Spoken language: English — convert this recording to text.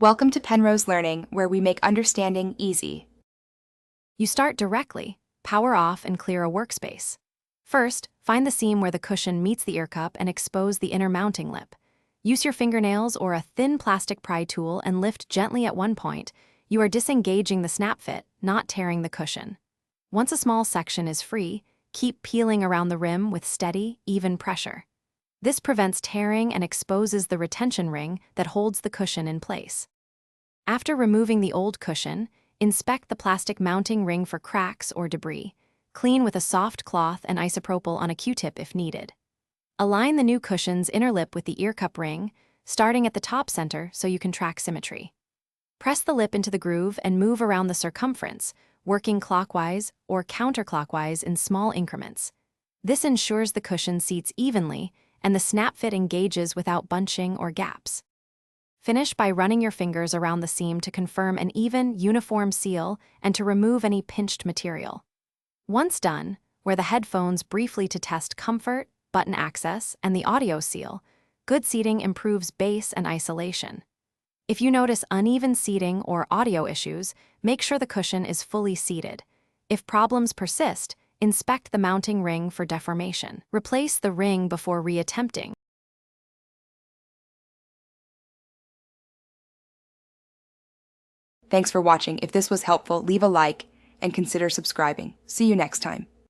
Welcome to Penrose Learning, where we make understanding easy. You start directly, power off and clear a workspace. First, find the seam where the cushion meets the ear cup and expose the inner mounting lip. Use your fingernails or a thin plastic pry tool and lift gently at one point. You are disengaging the snap fit, not tearing the cushion. Once a small section is free, keep peeling around the rim with steady, even pressure. This prevents tearing and exposes the retention ring that holds the cushion in place. After removing the old cushion, inspect the plastic mounting ring for cracks or debris. Clean with a soft cloth and isopropyl on a Q-tip if needed. Align the new cushion's inner lip with the ear cup ring, starting at the top center so you can track symmetry. Press the lip into the groove and move around the circumference, working clockwise or counterclockwise in small increments. This ensures the cushion seats evenly and the snap fit engages without bunching or gaps. Finish by running your fingers around the seam to confirm an even, uniform seal and to remove any pinched material. Once done, wear the headphones briefly to test comfort, button access, and the audio seal. Good seating improves bass and isolation. If you notice uneven seating or audio issues, make sure the cushion is fully seated. If problems persist, inspect the mounting ring for deformation. Replace the ring before reattempting. Thanks for watching. If this was helpful, leave a like and consider subscribing. See you next time.